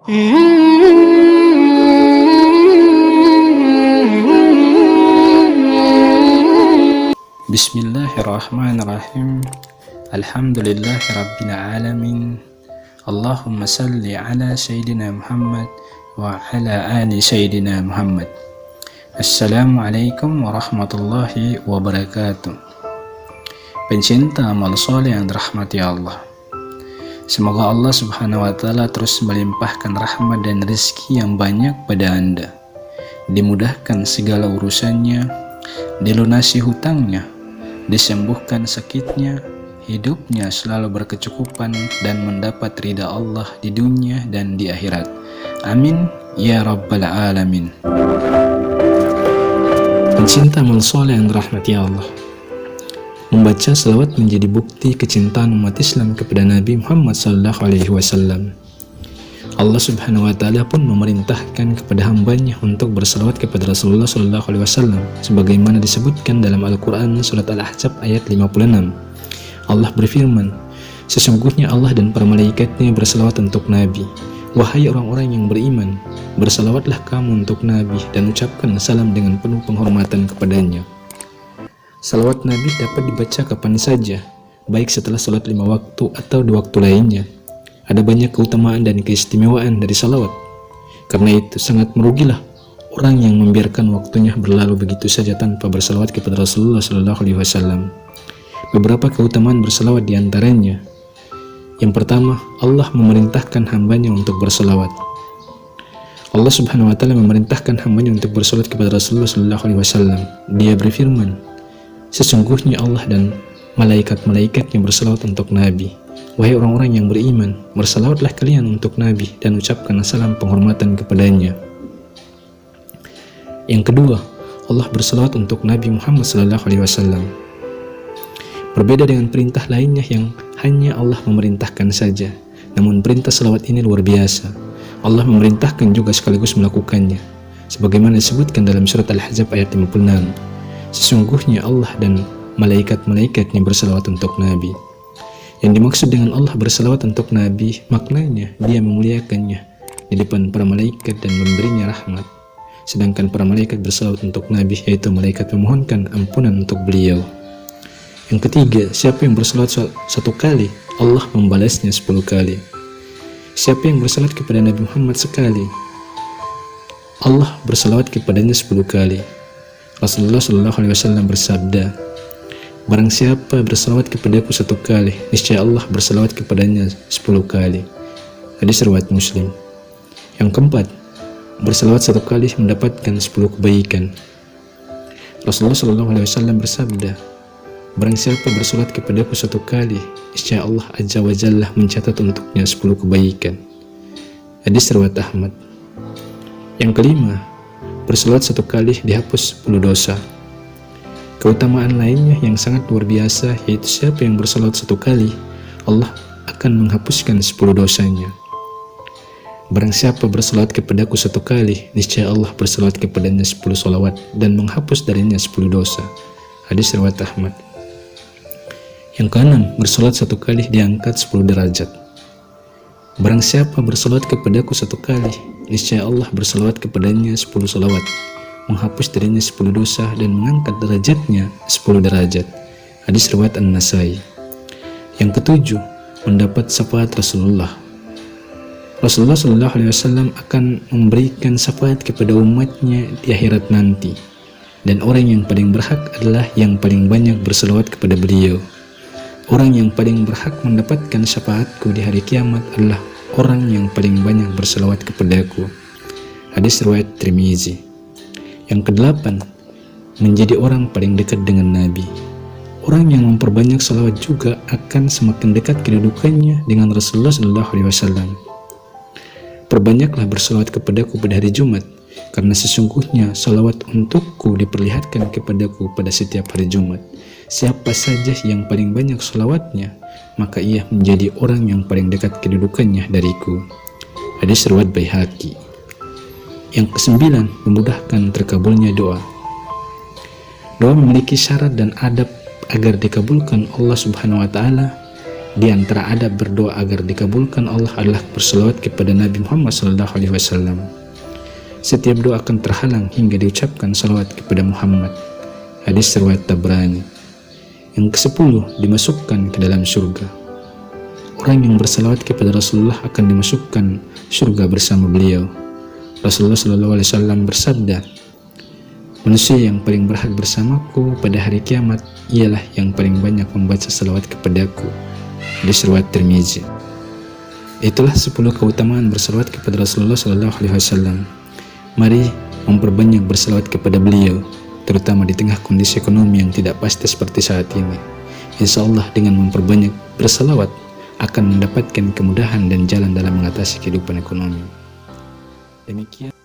Bismillahirrahmanirrahim. Alhamdulillahi rabbil alamin. Allahumma salli ala Sayyidina Muhammad wa ala ali Sayyidina Muhammad. Assalamualaikum warahmatullahi wabarakatuh. Pencinta amal soleh yang dirahmati Allah, semoga Allah subhanahu wa ta'ala terus melimpahkan rahmat dan rezeki yang banyak pada Anda, dimudahkan segala urusannya, dilunasi hutangnya, disembuhkan sakitnya, hidupnya selalu berkecukupan dan mendapat ridha Allah di dunia dan di akhirat. Amin ya rabbal alamin. Pencinta amal soleh yang dirahmati Allah, membaca salawat menjadi bukti kecintaan umat Islam kepada Nabi Muhammad SAW. Allah subhanahu wa ta'ala pun memerintahkan kepada hambanya untuk bersalawat kepada Rasulullah SAW, sebagaimana disebutkan dalam Al-Quran surat Al-Ahzab ayat 56. Allah berfirman, sesungguhnya Allah dan para malaikatnya bersalawat untuk Nabi. Wahai orang-orang yang beriman, bersalawatlah kamu untuk Nabi dan ucapkan salam dengan penuh penghormatan kepadanya. Salawat Nabi dapat dibaca kapan saja, baik setelah salat 5 waktu atau 2 waktu lainnya. Ada banyak keutamaan dan keistimewaan dari salawat. Karena itu sangat merugilah orang yang membiarkan waktunya berlalu begitu saja tanpa bersalawat kepada Rasulullah SAW. Beberapa keutamaan bersalawat diantaranya. Yang pertama, Allah memerintahkan hambanya untuk bersalawat. Allah subhanahu wa ta'ala memerintahkan hambanya untuk bersalawat kepada Rasulullah SAW. Dia berfirman, sesungguhnya Allah dan malaikat-malaikatnya bersalawat untuk Nabi. Wahai orang-orang yang beriman, bersalawatlah kalian untuk Nabi dan ucapkan salam penghormatan kepadanya. Yang kedua, Allah bersalawat untuk Nabi Muhammad SAW. Berbeda dengan perintah lainnya yang hanya Allah memerintahkan saja, namun perintah salawat ini luar biasa. Allah memerintahkan juga sekaligus melakukannya, sebagaimana disebutkan dalam surat Al-Ahzab ayat 56. Sesungguhnya Allah dan malaikat-malaikatnya bersalawat untuk Nabi. Yang dimaksud dengan Allah bersalawat untuk Nabi, maknanya dia memuliakannya di depan para malaikat dan memberinya rahmat. Sedangkan para malaikat bersalawat untuk Nabi, yaitu malaikat memohonkan ampunan untuk beliau. Yang ketiga, siapa yang bersalawat 1 kali, Allah membalasnya 10 kali. Siapa yang bersalawat kepada Nabi Muhammad sekali, Allah bersalawat kepadanya 10 kali. Rasulullah SAW bersabda, barang siapa bersalawat kepadaku 1 kali, niscaya Allah bersalawat kepadanya 10 kali. Hadis riwayat Muslim. Yang keempat, bersalawat 1 kali mendapatkan 10 kebaikan. Rasulullah SAW bersabda, barang siapa bersalawat kepadaku 1 kali, niscaya Allah Azza wa Jalla mencatat untuknya 10 kebaikan. Hadis riwayat Ahmad. Yang kelima, bersalawat 1 kali dihapus 10 dosa. Keutamaan lainnya yang sangat luar biasa, yaitu siapa yang bersalawat 1 kali, Allah akan menghapuskan 10 dosanya. Barang siapa bersalawat kepadaku 1 kali, niscaya Allah bersalawat kepadanya 10 salawat dan menghapus darinya 10 dosa. Hadis riwayat Ahmad. Yang keenam, bersalawat 1 kali diangkat 10 derajat. Barang siapa bersalawat kepadaku 1 kali, niscaya Allah bersalawat kepadanya 10 salawat, menghapus darinya 10 dosa dan mengangkat derajatnya 10 derajat. Hadis riwayat An-Nasai. Yang ketujuh, mendapat syafaat Rasulullah. Rasulullah SAW akan memberikan syafaat kepada umatnya di akhirat nanti, dan orang yang paling berhak adalah yang paling banyak bersalawat kepada beliau. Orang yang paling berhak mendapatkan syafaatku di hari kiamat adalah orang yang paling banyak bersalawat kepadaku. Hadis riwayat Tirmizi. Yang kedelapan, menjadi orang paling dekat dengan Nabi. Orang yang memperbanyak salawat juga akan semakin dekat kedudukannya dengan Rasulullah SAW. Perbanyaklah bersalawat kepadaku pada hari Jumat, karena sesungguhnya salawat untukku diperlihatkan kepadaku pada setiap hari Jumat. Siapa saja yang paling banyak salawatnya, maka ia menjadi orang yang paling dekat kedudukannya dariku. Hadis riwayat Baihaqi. Yang kesembilan, memudahkan terkabulnya doa. Doa memiliki syarat dan adab agar dikabulkan Allah Subhanahu wa Ta'ala. Di antara adab berdoa agar dikabulkan Allah adalah berselawat kepada Nabi Muhammad SAW. Setiap doa akan terhalang hingga diucapkan salawat kepada Muhammad. Hadis riwayat Tabrani. Yang ke-10, dimasukkan ke dalam surga. Orang yang bersalawat kepada Rasulullah akan dimasukkan surga bersama beliau. Rasulullah SAW bersabda, manusia yang paling berhak bersamaku pada hari kiamat ialah yang paling banyak membaca salawat kepadaku. Hadis riwayat Tirmizi. Itulah 10 keutamaan bersalawat kepada Rasulullah SAW. Mari memperbanyak bersalawat kepada beliau, terutama di tengah kondisi ekonomi yang tidak pasti seperti saat ini. Insya Allah dengan memperbanyak bersalawat akan mendapatkan kemudahan dan jalan dalam mengatasi kehidupan ekonomi. Demikian.